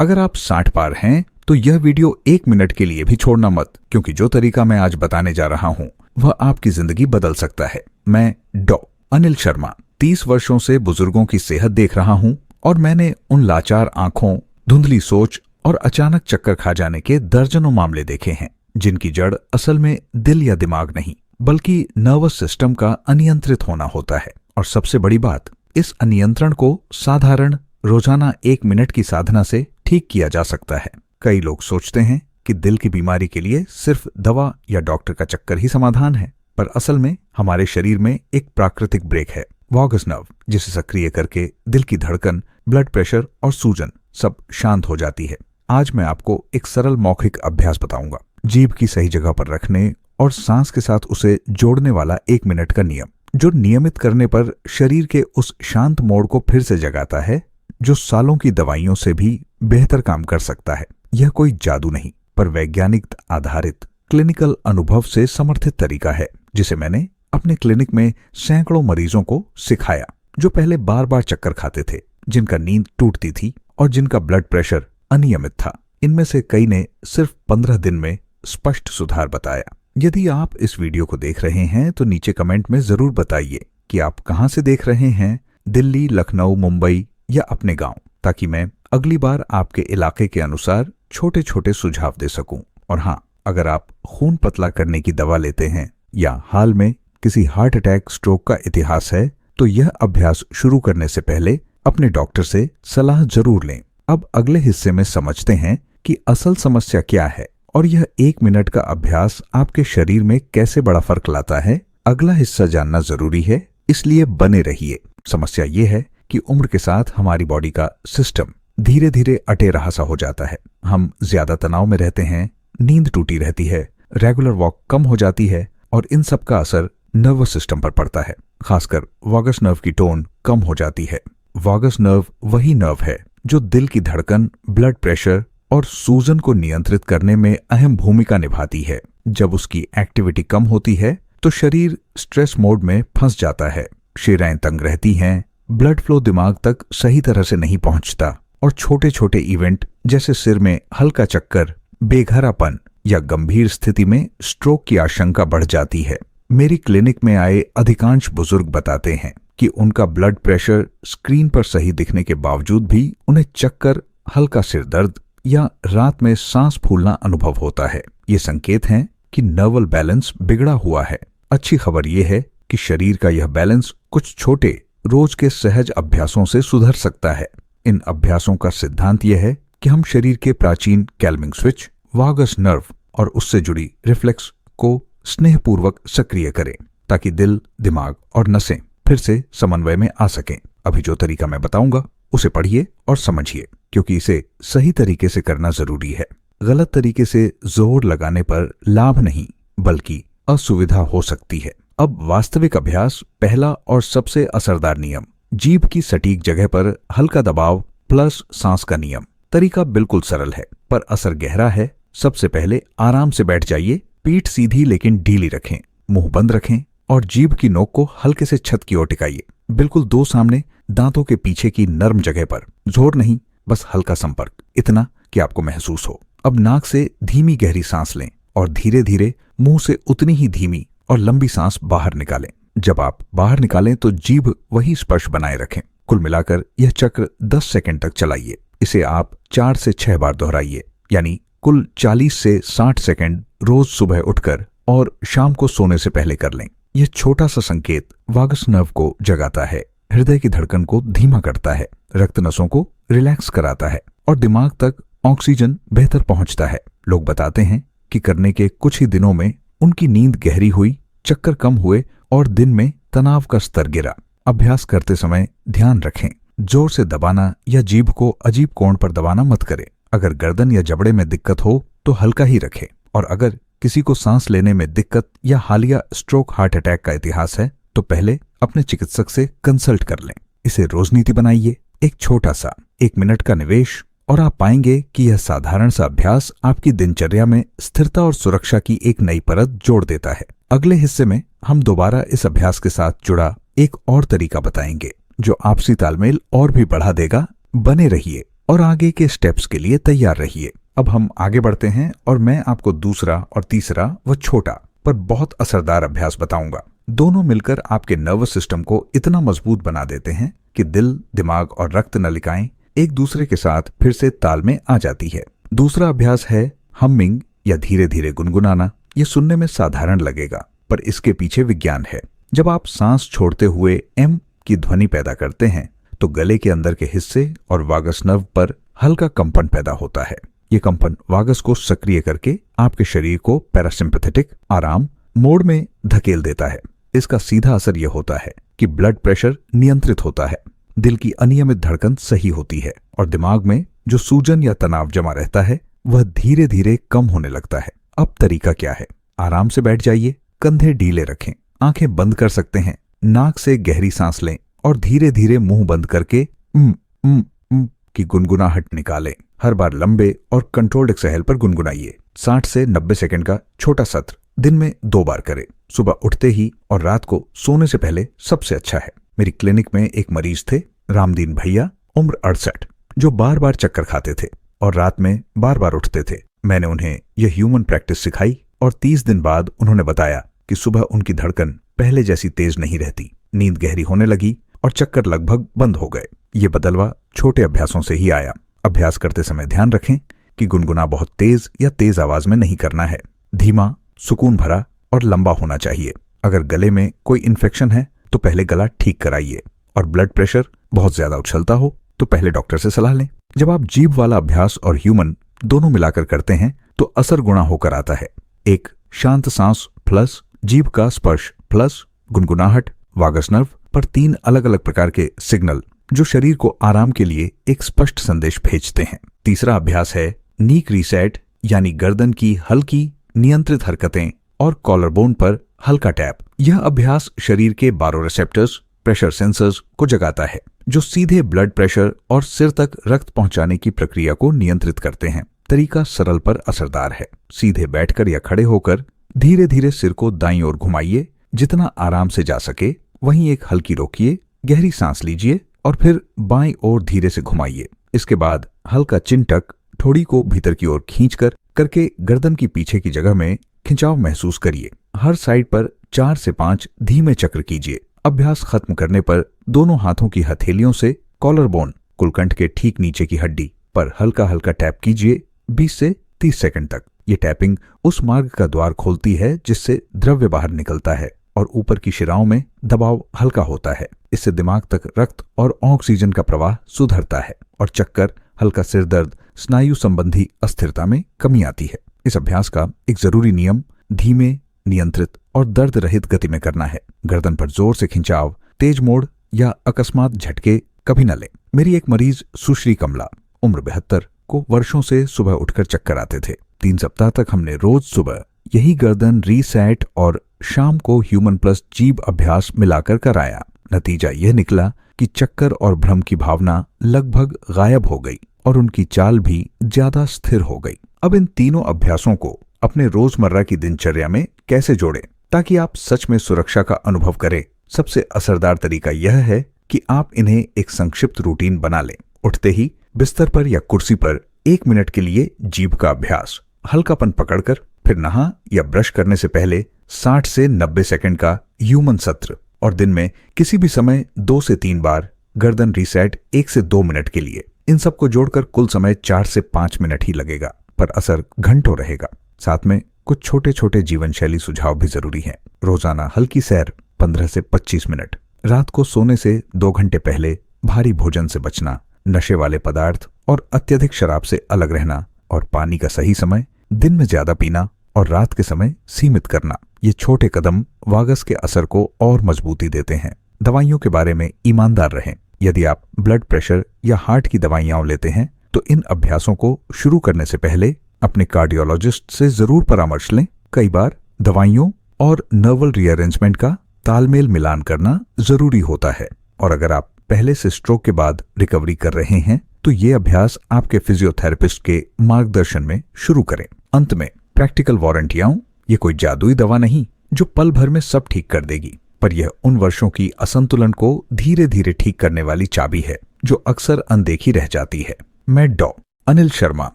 अगर आप 60 पार हैं तो यह वीडियो 1 मिनट के लिए भी छोड़ना मत, क्योंकि जो तरीका मैं आज बताने जा रहा हूँ वह आपकी जिंदगी बदल सकता है। मैं डॉ. अनिल शर्मा 30 वर्षों से बुजुर्गों की सेहत देख रहा हूँ और मैंने उन लाचार आंखों, धुंधली सोच और अचानक चक्कर खा जाने के दर्जनों मामले देखे हैं, जिनकी जड़ असल में दिल या दिमाग नहीं बल्कि नर्वस सिस्टम का अनियंत्रित होना होता है। और सबसे बड़ी बात, इस अनियंत्रण को साधारण रोजाना 1 मिनट की साधना से ठीक किया जा सकता है। कई लोग सोचते हैं कि दिल की बीमारी के लिए सिर्फ दवा या डॉक्टर का चक्कर ही समाधान है, पर असल में हमारे शरीर में एक प्राकृतिक ब्रेक है, वॉगस नर्व, जिसे सक्रिय करके दिल की धड़कन, ब्लड प्रेशर और सूजन सब शांत हो जाती है। आज मैं आपको एक सरल मौखिक अभ्यास बताऊंगा, जीभ की सही जगह पर रखने और सांस के साथ उसे जोड़ने वाला 1 मिनट का नियम, जो नियमित करने पर शरीर के उस शांत मोड को फिर से जगाता है जो सालों की दवाइयों से भी बेहतर काम कर सकता है। यह कोई जादू नहीं, पर वैज्ञानिक आधारित क्लिनिकल अनुभव से समर्थित तरीका है, जिसे मैंने अपने क्लिनिक में सैकड़ों मरीजों को सिखाया, जो पहले बार बार चक्कर खाते थे, जिनका नींद टूटती थी और जिनका ब्लड प्रेशर अनियमित था। इनमें से कई ने सिर्फ 15 दिन में स्पष्ट सुधार बताया। यदि आप इस वीडियो को देख रहे हैं तो नीचे कमेंट में जरूर बताइए कि आप कहां से देख रहे हैं, दिल्ली, लखनऊ, मुंबई या अपने गांव, ताकि मैं अगली बार आपके इलाके के अनुसार छोटे छोटे सुझाव दे सकूं। और हाँ, अगर आप खून पतला करने की दवा लेते हैं या हाल में किसी हार्ट अटैक, स्ट्रोक का इतिहास है, तो यह अभ्यास शुरू करने से पहले अपने डॉक्टर से सलाह जरूर लें। अब अगले हिस्से में समझते हैं कि असल समस्या क्या है और यह 1 मिनट का अभ्यास आपके शरीर में कैसे बड़ा फर्क लाता है। अगला हिस्सा जानना जरूरी है, इसलिए बने रहिए। समस्या ये है कि उम्र के साथ हमारी बॉडी का सिस्टम धीरे धीरे अटे रहा सा हो जाता है। हम ज्यादा तनाव में रहते हैं, नींद टूटी रहती है, रेगुलर वॉक कम हो जाती है और इन सब का असर नर्वस सिस्टम पर पड़ता है। खासकर वॉगस नर्व की टोन कम हो जाती है। वॉगस नर्व वही नर्व है जो दिल की धड़कन, ब्लड प्रेशर और सूजन को नियंत्रित करने में अहम भूमिका निभाती है। जब उसकी एक्टिविटी कम होती है तो शरीर स्ट्रेस मोड में फंस जाता है, शिराएं तंग रहती हैं, ब्लड फ्लो दिमाग तक सही तरह से नहीं पहुंचता और छोटे छोटे इवेंट जैसे सिर में हल्का चक्कर, बेघरापन या गंभीर स्थिति में स्ट्रोक की आशंका बढ़ जाती है। मेरी क्लिनिक में आए अधिकांश बुजुर्ग बताते हैं कि उनका ब्लड प्रेशर स्क्रीन पर सही दिखने के बावजूद भी उन्हें चक्कर, हल्का सिर दर्द या रात में सांस फूलना अनुभव होता है। ये संकेत हैं कि नर्वल बैलेंस बिगड़ा हुआ है। अच्छी खबर यह है कि शरीर का यह बैलेंस कुछ छोटे रोज के सहज अभ्यासों से सुधर सकता है। इन अभ्यासों का सिद्धांत यह है कि हम शरीर के प्राचीन कैल्मिंग स्विच, वॉगस नर्व और उससे जुड़ी रिफ्लेक्स को स्नेहपूर्वक सक्रिय करें, ताकि दिल, दिमाग और नसें फिर से समन्वय में आ सकें। अभी जो तरीका मैं बताऊंगा उसे पढ़िए और समझिए, क्योंकि इसे सही तरीके से करना जरूरी है। गलत तरीके से जोर लगाने पर लाभ नहीं बल्कि असुविधा हो सकती है। अब वास्तविक अभ्यास। पहला और सबसे असरदार नियम, जीभ की सटीक जगह पर हल्का दबाव प्लस सांस का नियम। तरीका बिल्कुल सरल है पर असर गहरा है। सबसे पहले आराम से बैठ जाइए, पीठ सीधी लेकिन ढीली रखें, मुंह बंद रखें और जीभ की नोक को हल्के से छत की ओर टिकाइए, बिल्कुल दो सामने, दांतों के पीछे की नर्म जगह पर। जोर नहीं, बस हल्का संपर्क, इतना कि आपको महसूस हो। अब नाक से धीमी गहरी सांस लें और धीरे धीरे मुंह से उतनी ही धीमी और लंबी सांस बाहर निकालें। जब आप बाहर निकालें तो जीभ वही स्पर्श बनाए रखें। कुल मिलाकर यह चक्र 10 सेकंड तक चलाइए। इसे आप 4 से 6 बार दोहराइए, यानी कुल 40 से 60 सेकंड रोज सुबह उठकर और शाम को सोने से पहले कर लें। यह छोटा सा संकेत वॉगस नर्व को जगाता है, हृदय की धड़कन को धीमा करता है, रक्त नसों को रिलैक्स कराता है और दिमाग तक ऑक्सीजन बेहतर पहुंचता है। लोग बताते हैं कि करने के कुछ ही दिनों में उनकी नींद गहरी हुई, चक्कर कम हुए और दिन में तनाव का स्तर गिरा। अभ्यास करते समय ध्यान रखें, जोर से दबाना या जीभ को अजीब कोण पर दबाना मत करें। अगर गर्दन या जबड़े में दिक्कत हो तो हल्का ही रखें, और अगर किसी को सांस लेने में दिक्कत या हालिया स्ट्रोक, हार्ट अटैक का इतिहास है तो पहले अपने चिकित्सक से कंसल्ट कर लें। इसे रोजनीति बनाइए, एक छोटा सा 1 मिनट का निवेश, और आप पाएंगे कि यह साधारण सा अभ्यास आपकी दिनचर्या में स्थिरता और सुरक्षा की एक नई परत जोड़ देता है। अगले हिस्से में हम दोबारा इस अभ्यास के साथ जुड़ा एक और तरीका बताएंगे जो आपसी तालमेल और भी बढ़ा देगा। बने रहिए। और आगे के स्टेप्स के लिए तैयार रहिए। अब हम आगे बढ़ते हैं और मैं आपको दूसरा और तीसरा व छोटा पर बहुत असरदार अभ्यास बताऊंगा। दोनों मिलकर आपके नर्वस सिस्टम को इतना मजबूत बना देते हैं कि दिल, दिमाग और रक्त नलिकाएं एक दूसरे के साथ फिर से ताल में आ जाती है। दूसरा अभ्यास है हमिंग या धीरे धीरे गुनगुनाना। ये सुनने में साधारण लगेगा, पर इसके पीछे विज्ञान है। जब आप सांस छोड़ते हुए एम की ध्वनि पैदा करते हैं तो गले के अंदर के हिस्से और वागस नर्व पर हल्का कंपन पैदा होता है। ये कंपन वागस को सक्रिय करके आपके शरीर को पैरासिम्पैथेटिक आराम मोड में धकेल देता है। इसका सीधा असर यह होता है कि ब्लड प्रेशर नियंत्रित होता है, दिल की अनियमित धड़कन सही होती है और दिमाग में जो सूजन या तनाव जमा रहता है वह धीरे धीरे कम होने लगता है। अब तरीका क्या है? आराम से बैठ जाइए, कंधे ढीले रखें, आंखें बंद कर सकते हैं, नाक से गहरी सांस लें और धीरे धीरे मुंह बंद करके की गुनगुनाहट निकालें। हर बार लंबे और कंट्रोल्ड एक्सहेल पर गुनगुनाइए। 60 से 90 सेकंड का छोटा सत्र दिन में 2 बार करें, सुबह उठते ही और रात को सोने से पहले सबसे अच्छा है। मेरी क्लिनिक में एक मरीज थे, रामदीन भैया, उम्र 68, जो बार बार चक्कर खाते थे और रात में बार बार उठते थे। मैंने उन्हें यह ह्यूमन प्रैक्टिस सिखाई और 30 दिन बाद उन्होंने बताया कि सुबह उनकी धड़कन पहले जैसी तेज नहीं रहती, नींद गहरी होने लगी और चक्कर लगभग बंद हो गए। ये बदलवा छोटे अभ्यासों से ही आया। अभ्यास करते समय ध्यान रखें कि गुनगुना बहुत तेज या तेज आवाज में नहीं करना है। धीमा, सुकून भरा और लंबा होना चाहिए। अगर गले में कोई इन्फेक्शन है तो पहले गला ठीक कराइए और ब्लड प्रेशर बहुत ज्यादा उछलता हो तो पहले डॉक्टर से सलाह लें। जब आप जीभ वाला अभ्यास और ह्यूमन दोनों मिलाकर करते हैं तो असर गुणा होकर आता है। एक शांत सांस प्लस जीभ का स्पर्श प्लस गुनगुनाहट वागस नर्व पर 3 अलग अलग प्रकार के सिग्नल जो शरीर को आराम के लिए एक स्पष्ट संदेश भेजते हैं। तीसरा अभ्यास है नीक रीसेट, यानी गर्दन की हल्की नियंत्रित हरकतें और कॉलर बोन पर हल्का टैप। यह अभ्यास शरीर के बारोरिसेप्टर्स, प्रेशर सेंसर्स को जगाता है जो सीधे ब्लड प्रेशर और सिर तक रक्त पहुंचाने की प्रक्रिया को नियंत्रित करते हैं। तरीका सरल पर असरदार है। सीधे बैठकर या खड़े होकर धीरे धीरे सिर को दाईं ओर घुमाइए, जितना आराम से जा सके। वहीं एक हल्की रोकिए, गहरी सांस लीजिए और फिर बाईं ओर धीरे से घुमाइए। इसके बाद हल्का चिंटक ठोड़ी को भीतर की ओर खींचकर करके गर्दन की पीछे की जगह में खिंचाव महसूस करिए। हर साइड पर 4 से 5 धीमे चक्र कीजिए। अभ्यास खत्म करने पर दोनों हाथों की हथेलियों से कॉलर बोन, कुलकंठ के ठीक नीचे की हड्डी पर हल्का हल्का टैप कीजिए 20 से 30 सेकंड तक। ये टैपिंग उस मार्ग का द्वार खोलती है जिससे द्रव्य बाहर निकलता है और ऊपर की शिराओं में दबाव हल्का होता है। इससे दिमाग तक रक्त और ऑक्सीजन का प्रवाह सुधरता है और चक्कर, हल्का सिर दर्द, स्नायु संबंधी अस्थिरता में कमी आती है। इस अभ्यास का एक जरूरी नियम धीमे, नियंत्रित और दर्द रहित गति में करना है। गर्दन पर जोर से खिंचाव, तेज मोड़ या अकस्मात झटके कभी न लें। मेरी एक मरीज सुश्री कमला, उम्र 72, को वर्षों से सुबह उठकर चक्कर आते थे। 3 सप्ताह तक हमने रोज सुबह यही गर्दन रीसेट और शाम को ह्यूमन प्लस जीभ अभ्यास मिलाकर कराया। नतीजा यह निकला कि चक्कर और भ्रम की भावना लगभग गायब हो गई और उनकी चाल भी ज्यादा स्थिर हो गई। अब इन तीनों अभ्यासों को अपने रोजमर्रा की दिनचर्या में कैसे जोड़ें ताकि आप सच में सुरक्षा का अनुभव करें? सबसे असरदार तरीका यह है कि आप इन्हें एक संक्षिप्त रूटीन बना लें। उठते ही बिस्तर पर या कुर्सी पर 1 मिनट के लिए जीभ का अभ्यास, हल्कापन पकड़कर, फिर नहा या ब्रश करने से पहले 60 से 90 सेकंड का ह्यूमन सत्र और दिन में किसी भी समय 2 से 3 बार गर्दन रीसेट 1 से 2 मिनट के लिए। इन सबको जोड़कर कुल समय 4 से 5 मिनट ही लगेगा, पर असर घंटों रहेगा। साथ में कुछ छोटे छोटे जीवन शैली सुझाव भी जरूरी हैं। रोजाना हल्की सैर 15 से 25 मिनट, रात को सोने से 2 घंटे पहले भारी भोजन से बचना, नशे वाले पदार्थ और अत्यधिक शराब से अलग रहना और पानी का सही समय दिन में ज्यादा पीना और रात के समय सीमित करना। ये छोटे कदम वागस के असर को और मजबूती देते हैं। दवाइयों के बारे में ईमानदार रहें। यदि आप ब्लड प्रेशर या हार्ट की दवाइयां लेते हैं तो इन अभ्यासों को शुरू करने से पहले अपने कार्डियोलॉजिस्ट से जरूर परामर्श लें। कई बार दवाइयों और नर्वल रीअरेंजमेंट का तालमेल मिलान करना जरूरी होता है और अगर आप पहले से स्ट्रोक के बाद रिकवरी कर रहे हैं तो ये अभ्यास आपके फिजियोथेरेपिस्ट के मार्गदर्शन में शुरू करें। अंत में प्रैक्टिकल वारंटियां, ये कोई जादुई दवा नहीं जो पल भर में सब ठीक कर देगी, पर यह उन वर्षों की असंतुलन को धीरे धीरे ठीक करने वाली चाबी है जो अक्सर अनदेखी रह जाती है। मैं डॉ अनिल शर्मा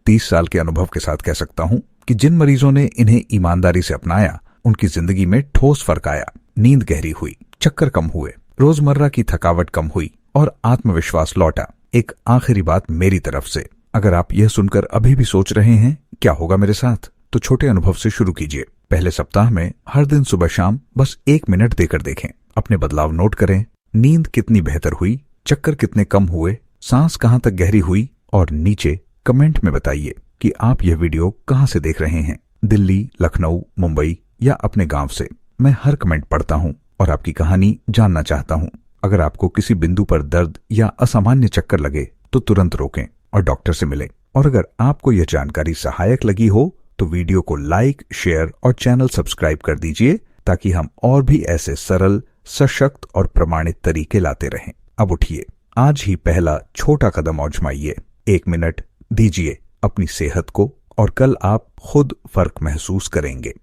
30 साल के अनुभव के साथ कह सकता हूँ कि जिन मरीजों ने इन्हें ईमानदारी से अपनाया उनकी जिंदगी में ठोस फर्क आया। नींद गहरी हुई, चक्कर कम हुए, रोजमर्रा की थकावट कम हुई और आत्मविश्वास लौटा। एक आखिरी बात मेरी तरफ से, अगर आप यह सुनकर अभी भी सोच रहे हैं क्या होगा मेरे साथ, तो छोटे अनुभव से शुरू कीजिए। पहले सप्ताह में हर दिन सुबह शाम बस 1 मिनट देकर देखें। अपने बदलाव नोट करें। नींद कितनी बेहतर हुई, चक्कर कितने कम हुए, सांस कहां तक गहरी हुई, और नीचे कमेंट में बताइए कि आप यह वीडियो कहां से देख रहे हैं, दिल्ली, लखनऊ, मुंबई या अपने गांव से। मैं हर कमेंट पढ़ता हूं और आपकी कहानी जानना चाहता हूं। अगर आपको किसी बिंदु पर दर्द या असामान्य चक्कर लगे तो तुरंत रोकें और डॉक्टर से मिलें। और अगर आपको यह जानकारी सहायक लगी हो तो वीडियो को लाइक, शेयर और चैनल सब्सक्राइब कर दीजिए ताकि हम और भी ऐसे सरल, सशक्त और प्रमाणित तरीके लाते रहें। अब उठिए, आज ही पहला छोटा कदम आजमाइए। 1 मिनट दीजिए अपनी सेहत को और कल आप खुद फर्क महसूस करेंगे।